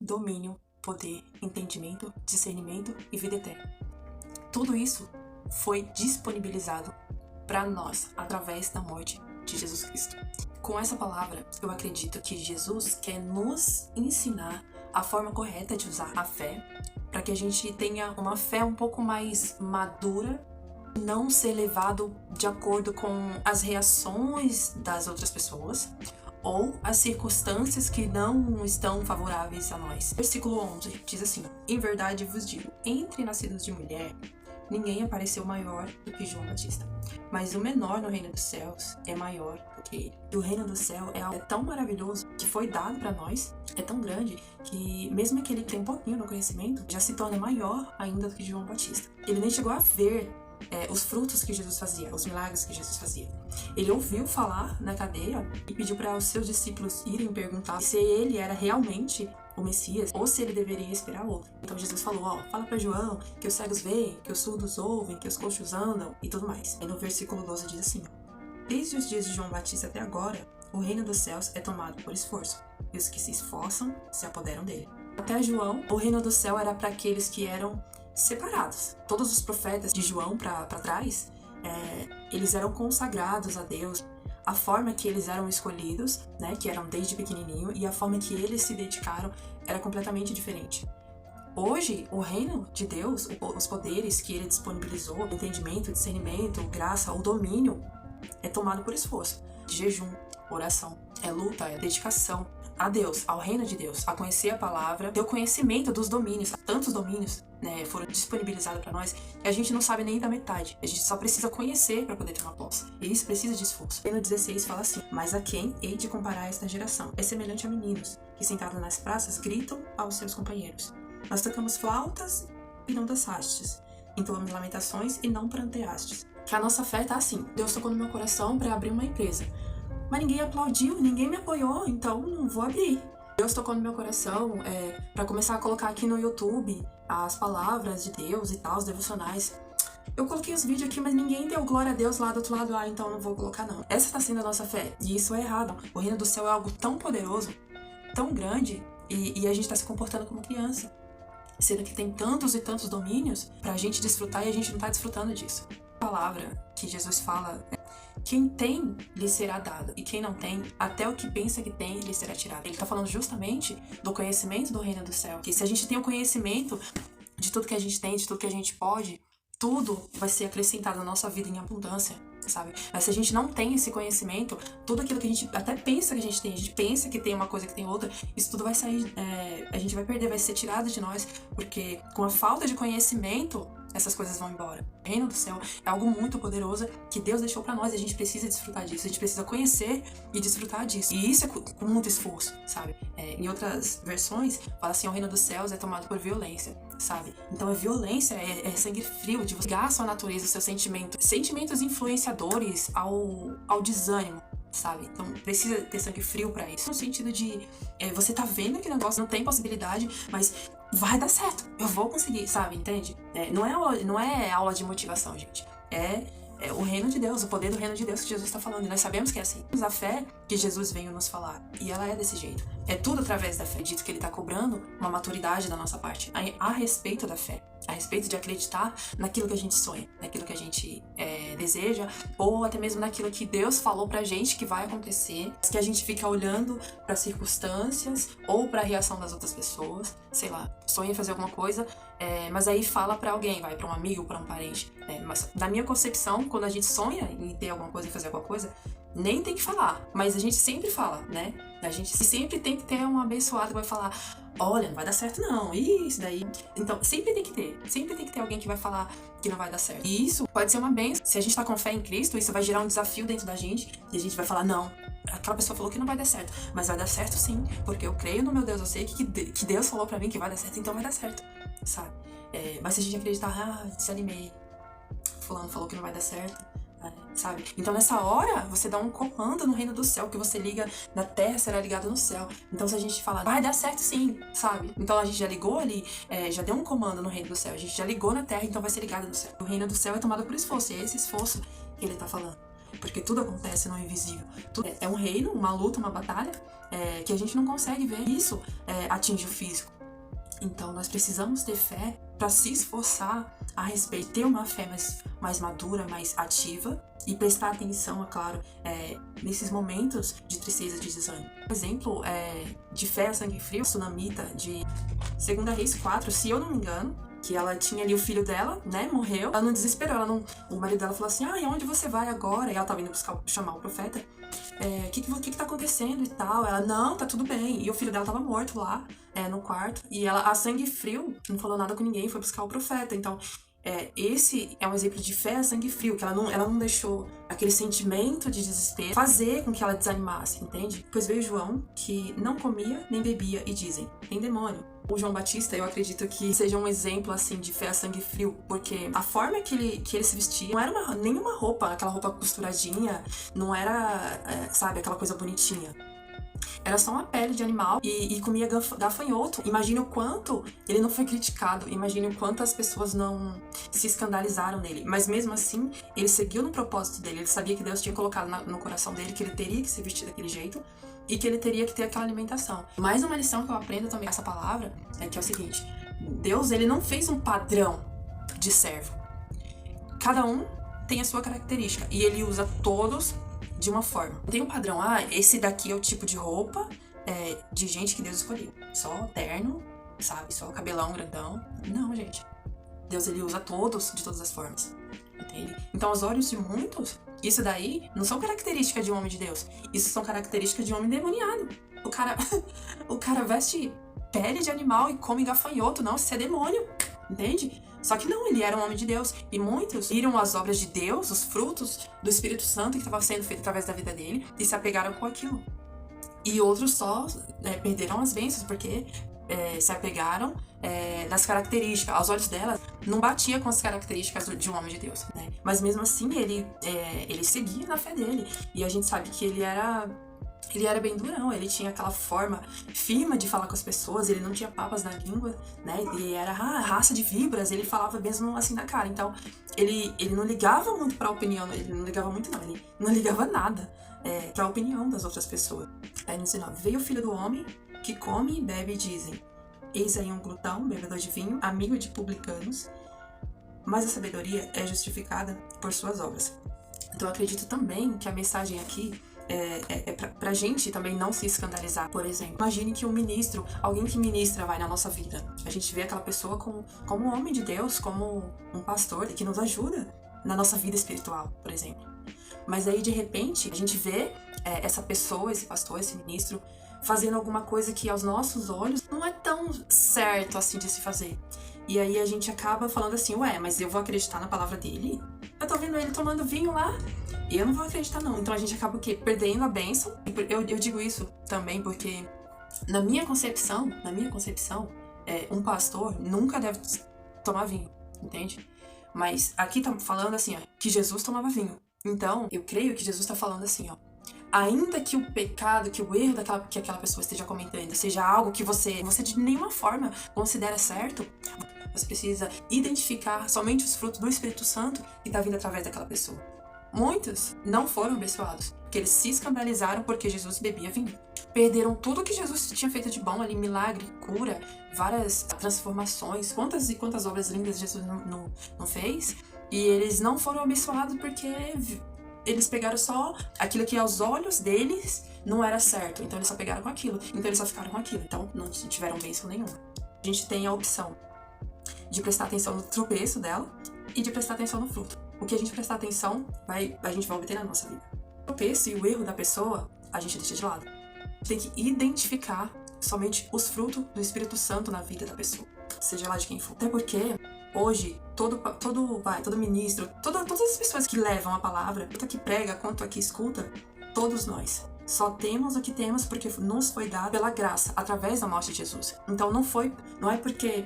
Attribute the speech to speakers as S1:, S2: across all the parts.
S1: domínio, poder, entendimento, discernimento e vida eterna. Tudo isso foi disponibilizado para nós através da morte de Jesus Cristo. Com essa palavra, eu acredito que Jesus quer nos ensinar a forma correta de usar a fé, para que a gente tenha uma fé um pouco mais madura, não ser levado de acordo com as reações das outras pessoas ou as circunstâncias que não estão favoráveis a nós. Versículo 11 diz assim: em verdade vos digo, entre nascidos de mulher, ninguém apareceu maior do que João Batista, mas o menor no reino dos céus é maior do que ele. E o reino do céu é algo tão maravilhoso que foi dado para nós, é tão grande que mesmo aquele que tem um pouquinho no conhecimento já se torna maior ainda do que João Batista. Ele nem chegou a ver os frutos que Jesus fazia, os milagres que Jesus fazia. Ele ouviu falar na cadeia e pediu para os seus discípulos irem perguntar se ele era realmente o Messias ou se ele deveria esperar outro. Então Jesus falou, fala para João que os cegos veem, que os surdos ouvem, que os coxos andam e tudo mais. Aí no versículo 12 diz assim: desde os dias de João Batista até agora, o reino dos céus é tomado por esforço, e os que se esforçam se apoderam dele. Até João, o reino do céu era para aqueles que eram separados. Todos os profetas de João para trás, eles eram consagrados a Deus. A forma que eles eram escolhidos, né, que eram desde pequenininho, e a forma que eles se dedicaram era completamente diferente. Hoje, o reino de Deus, os poderes que ele disponibilizou, o entendimento, o discernimento, a graça, o domínio, é tomado por esforço, jejum, oração, é luta, é dedicação a Deus, ao reino de Deus, a conhecer a palavra, ter o conhecimento dos domínios. Tantos domínios, né, foram disponibilizados para nós que a gente não sabe nem da metade. A gente só precisa conhecer para poder ter uma posse. E isso precisa de esforço. E no 16 fala assim: mas a quem hei de comparar esta geração? É semelhante a meninos que sentados nas praças gritam aos seus companheiros: nós tocamos flautas e não dançastes, entoamos lamentações e não pranteastes. Que a nossa fé tá assim: Deus tocou no meu coração para abrir uma empresa, mas ninguém aplaudiu, ninguém me apoiou, então não vou abrir. Deus tocou no meu coração para começar a colocar aqui no YouTube as palavras de Deus e tal, os devocionais. Eu coloquei os vídeos aqui, mas ninguém deu glória a Deus lá do outro lado, então não vou colocar não. Essa tá sendo a nossa fé, e isso é errado. O reino do céu é algo tão poderoso, tão grande, e a gente tá se comportando como criança, sendo que tem tantos e tantos domínios pra gente desfrutar e a gente não tá desfrutando disso. A palavra que Jesus fala: quem tem, lhe será dado, e quem não tem, até o que pensa que tem, lhe será tirado. Ele está falando justamente do conhecimento do reino do céu. Que se a gente tem o conhecimento de tudo que a gente tem, de tudo que a gente pode, tudo vai ser acrescentado na nossa vida em abundância, sabe? Mas se a gente não tem esse conhecimento, tudo aquilo que a gente até pensa que a gente pensa que tem uma coisa que tem outra, isso tudo vai sair, a gente vai perder, vai ser tirado de nós, porque com a falta de conhecimento, essas coisas vão embora. O reino do céu é algo muito poderoso que Deus deixou pra nós e a gente precisa desfrutar disso. A gente precisa conhecer e desfrutar disso. E isso é com muito esforço, sabe? Em outras versões, fala assim: o reino dos céus é tomado por violência, sabe? Então a violência é sangue frio, de você ligar a sua natureza, o seu sentimento. Sentimentos influenciadores ao desânimo, sabe? Então precisa ter sangue frio pra isso. No sentido de você tá vendo que o negócio não tem possibilidade, mas vai dar certo, eu vou conseguir, sabe? Entende? Não é aula de motivação, gente. É o reino de Deus, o poder do reino de Deus que Jesus está falando. E nós sabemos que é assim. A fé que Jesus veio nos falar, e ela é desse jeito. É tudo através da fé. Dito que ele está cobrando uma maturidade da nossa parte a respeito da fé, a respeito de acreditar naquilo que a gente sonha, naquilo que a gente deseja, ou até mesmo naquilo que Deus falou pra gente que vai acontecer, que a gente fica olhando para circunstâncias ou para a reação das outras pessoas, sei lá, sonha em fazer alguma coisa, mas aí fala para alguém, vai para um amigo, para um parente. Mas na minha concepção, quando a gente sonha em ter alguma coisa, em fazer alguma coisa, nem tem que falar, mas a gente sempre fala, né? A gente sempre tem que ter um abençoado que vai falar: olha, não vai dar certo não, isso daí. Então, sempre tem que ter alguém que vai falar que não vai dar certo. E isso pode ser uma bênção. Se a gente tá com fé em Cristo, isso vai gerar um desafio dentro da gente, e a gente vai falar: não, aquela pessoa falou que não vai dar certo, mas vai dar certo sim, porque eu creio no meu Deus, eu sei que Deus falou pra mim que vai dar certo, então vai dar certo, sabe? Mas se a gente acreditar: desanimei, fulano falou que não vai dar certo, sabe? Então nessa hora você dá um comando no reino do céu, que você liga na terra será ligado no céu. Então se a gente falar: vai dar certo sim, sabe? Então a gente já ligou ali, já deu um comando no reino do céu, a gente já ligou na terra, então vai ser ligado no céu. O reino do céu é tomado por esforço, e é esse esforço que ele tá falando. porque tudo acontece no invisível. Tudo é um reino, uma luta, uma batalha que a gente não consegue ver. Isso atinge o físico. Então nós precisamos ter fé para se esforçar a respeito, ter uma fé mais madura, mais ativa e prestar atenção, é claro, nesses momentos de tristeza, de desânimo. Por exemplo, de fé a sangue frio, a Sunamita de 2 Reis 4, se eu não me engano, que ela tinha ali o filho dela, né, morreu. Ela não desesperou, o marido dela falou assim, e onde você vai agora? E ela tava indo chamar o profeta. O que tá acontecendo e tal? Ela, não, tá tudo bem. E o filho dela tava morto lá, no quarto. E ela, a sangue frio, não falou nada com ninguém, foi buscar o profeta. Então, esse é um exemplo de fé a sangue frio, que ela não deixou aquele sentimento de desespero fazer com que ela desanimasse, entende? Pois veio João, que não comia nem bebia, e dizem, tem demônio. O João Batista, eu acredito que seja um exemplo, assim, de fé a sangue frio, porque a forma que ele se vestia não era nenhuma roupa, aquela roupa costuradinha, não era, sabe, aquela coisa bonitinha. Era só uma pele de animal e comia gafanhoto. Imagine o quanto ele não foi criticado. Imagine o quanto as pessoas não se escandalizaram nele. Mas mesmo assim, ele seguiu no propósito dele. Ele sabia que Deus tinha colocado no coração dele que ele teria que se vestir daquele jeito e que ele teria que ter aquela alimentação. Mais uma lição que eu aprendo também com essa palavra é que é o seguinte: Deus, ele não fez um padrão de servo. Cada um tem a sua característica e ele usa todos de uma forma. Não tem um padrão, esse daqui é o tipo de roupa de gente que Deus escolheu. Só terno, sabe? Só cabelão grandão. Não, gente. Deus, ele usa todos de todas as formas. Entende? Então, aos olhos de muitos, isso daí não são características de um homem de Deus. Isso são características de um homem demoniado. O cara veste pele de animal e come gafanhoto. Não, isso é demônio. Entende? Só que não, ele era um homem de Deus. E muitos viram as obras de Deus, os frutos do Espírito Santo que estava sendo feito através da vida dele e se apegaram com aquilo. E outros só perderam as bênçãos porque se apegaram nas características. Aos olhos dela, não batia com as características de um homem de Deus, né? Mas mesmo assim, ele seguia na fé dele. E a gente sabe que ele era bem durão, ele tinha aquela forma firme de falar com as pessoas, ele não tinha papas na língua, né? Ele era raça de víboras, ele falava mesmo assim na cara. Então, ele não ligava muito pra opinião, ele não ligava muito não, ele não ligava nada pra opinião das outras pessoas. Aí no 19, veio o filho do homem, que come e bebe e dizem, eis aí um glutão, bebedor de vinho, amigo de publicanos, mas a sabedoria é justificada por suas obras. Então eu acredito também que a mensagem aqui pra gente também não se escandalizar. Por exemplo, imagine que um ministro, alguém que ministra vai na nossa vida. A gente vê aquela pessoa como um homem de Deus, como um pastor que nos ajuda na nossa vida espiritual, por exemplo. Mas aí, de repente, a gente vê essa pessoa, esse pastor, esse ministro, fazendo alguma coisa que aos nossos olhos não é tão certo assim de se fazer. E aí a gente acaba falando assim, mas eu vou acreditar na palavra dele? Eu tô vendo ele tomando vinho lá, e eu não vou acreditar não. Então a gente acaba o quê? Perdendo a bênção. Eu digo isso também porque na minha concepção, um pastor nunca deve tomar vinho, entende? Mas aqui tá falando assim, que Jesus tomava vinho. Então, eu creio que Jesus tá falando assim, ainda que o pecado, que o erro que aquela pessoa esteja cometendo seja algo que você de nenhuma forma considera certo, você precisa identificar somente os frutos do Espírito Santo que está vindo através daquela pessoa. Muitos não foram abençoados, porque eles se escandalizaram porque Jesus bebia vinho. Perderam tudo que Jesus tinha feito de bom ali, milagre, cura, várias transformações, quantas e quantas obras lindas Jesus não fez, e eles não foram abençoados porque eles pegaram só aquilo que aos olhos deles não era certo. Então eles só pegaram com aquilo. Então eles só ficaram com aquilo. Então não tiveram bênção nenhuma. A gente tem a opção de prestar atenção no tropeço dela e de prestar atenção no fruto. O que a gente prestar atenção, a gente vai obter na nossa vida. O tropeço e o erro da pessoa, a gente deixa de lado. A gente tem que identificar somente os frutos do Espírito Santo na vida da pessoa. Seja lá de quem for. Até porque hoje, todo ministro, todas as pessoas que levam a palavra, tanto a que prega quanto a que escuta, todos nós só temos o que temos porque nos foi dado pela graça, através da morte de Jesus. Então não é porque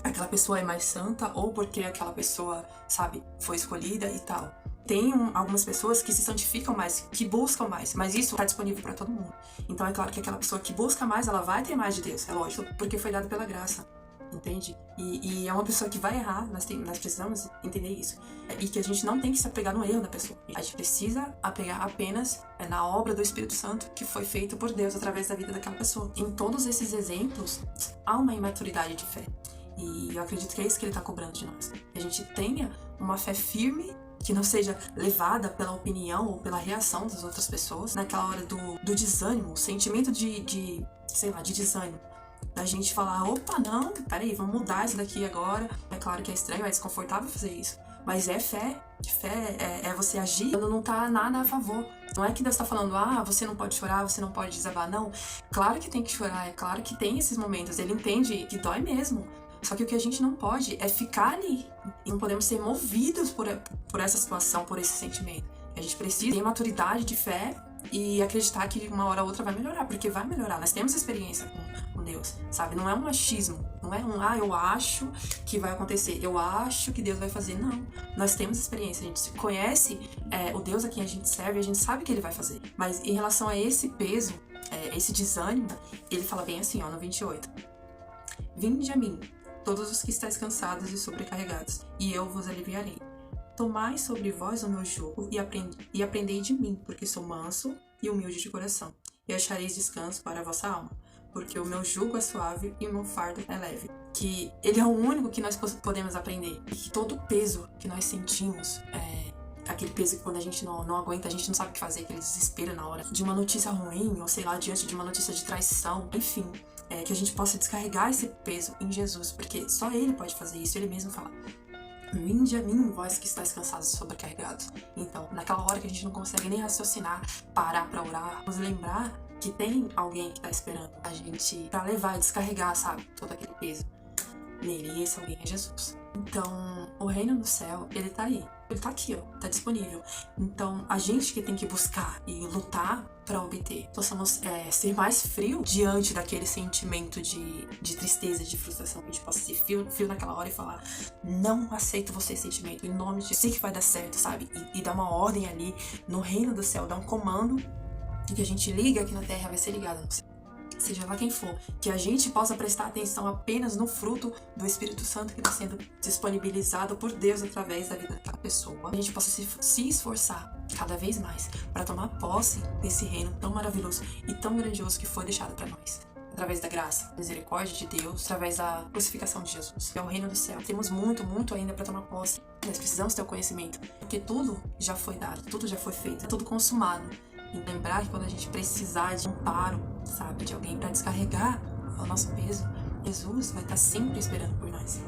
S1: aquela pessoa é mais santa ou porque aquela pessoa, sabe, foi escolhida e tal. Tem algumas pessoas que se santificam mais, que buscam mais, mas isso está disponível para todo mundo. Então é claro que aquela pessoa que busca mais, ela vai ter mais de Deus, é lógico, porque foi dado pela graça. entende? E é uma pessoa que vai errar, nós precisamos entender isso. E que a gente não tem que se apegar no erro da pessoa. A gente precisa apegar apenas na obra do Espírito Santo que foi feita por Deus através da vida daquela pessoa. Em todos esses exemplos, há uma imaturidade de fé. E eu acredito que é isso que ele está cobrando de nós. Que a gente tenha uma fé firme, que não seja levada pela opinião ou pela reação das outras pessoas. Naquela hora do desânimo, o sentimento de desânimo. Da gente falar, opa, não, peraí, vamos mudar isso daqui agora. É claro que é estranho, é desconfortável fazer isso. Mas é fé. Fé é você agir quando não tá nada a favor. Não é que Deus tá falando, você não pode chorar, você não pode desabar. Não, claro que tem que chorar, é claro que tem esses momentos. Ele entende que dói mesmo. Só que o que a gente não pode é ficar ali. E não podemos ser movidos por essa situação, por esse sentimento. A gente precisa ter maturidade de fé e acreditar que uma hora ou outra vai melhorar, porque vai melhorar. Nós temos experiência com Deus, sabe? Não é um achismo, não é eu acho que vai acontecer, eu acho que Deus vai fazer. Não, nós temos experiência, a gente conhece o Deus a quem a gente serve, a gente sabe que Ele vai fazer. Mas em relação a esse peso, esse desânimo, Ele fala bem assim, no 28. Vinde a mim, todos os que estáis cansados e sobrecarregados, e eu vos aliviarei. Tomai sobre vós o meu jugo e aprendei de mim, porque sou manso e humilde de coração, e achareis descanso para a vossa alma, porque o meu jugo é suave e o meu fardo é leve. Que ele é o único que nós podemos aprender. E que todo o peso que nós sentimos, aquele peso que quando a gente não aguenta, a gente não sabe o que fazer, aquele desespero na hora de uma notícia ruim, ou sei lá, diante de uma notícia de traição, enfim, que a gente possa descarregar esse peso em Jesus, porque só Ele pode fazer isso, Ele mesmo fala. Vinde a mim, vós que estáis cansados e sobrecarregados. Então, naquela hora que a gente não consegue nem raciocinar, parar pra orar, nos lembrar que tem alguém que tá esperando a gente pra levar e descarregar, sabe, todo aquele peso nele. E esse alguém é Jesus. Então, o reino do céu, ele tá aí. Ele tá aqui, tá disponível. Então, a gente que tem que buscar e lutar pra obter. Possamos ser mais frio diante daquele sentimento de tristeza, de frustração. Que a gente possa ser frio naquela hora e falar, não aceito você esse sentimento. Em nome de sei que vai dar certo, sabe? E dar uma ordem ali no reino do céu, dar um comando. E que a gente liga aqui na terra vai ser ligado no céu. Seja lá quem for, que a gente possa prestar atenção apenas no fruto do Espírito Santo que está sendo disponibilizado por Deus através da vida daquela pessoa. A gente possa se esforçar cada vez mais para tomar posse desse reino tão maravilhoso e tão grandioso que foi deixado para nós. Através da graça, misericórdia de Deus, através da crucificação de Jesus, que é o reino do céu. Temos muito, muito ainda para tomar posse. Nós precisamos ter o conhecimento, porque tudo já foi dado, tudo já foi feito, é tudo consumado. E lembrar que quando a gente precisar de amparo, sabe, de alguém para descarregar o nosso peso, Jesus vai estar sempre esperando por nós.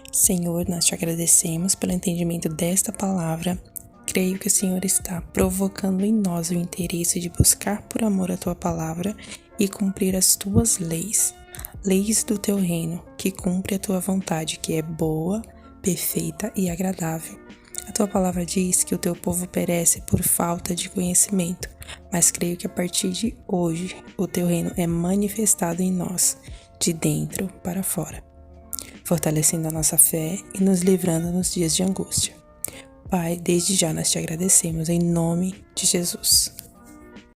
S2: Senhor, nós te agradecemos pelo entendimento desta palavra. Creio que o Senhor está provocando em nós o interesse de buscar por amor a tua palavra e cumprir as tuas leis, leis do teu reino, que cumpre a tua vontade, que é boa, perfeita e agradável. A tua palavra diz que o teu povo perece por falta de conhecimento, mas creio que a partir de hoje o teu reino é manifestado em nós, de dentro para fora, fortalecendo a nossa fé e nos livrando nos dias de angústia. Pai, desde já nós te agradecemos em nome de Jesus.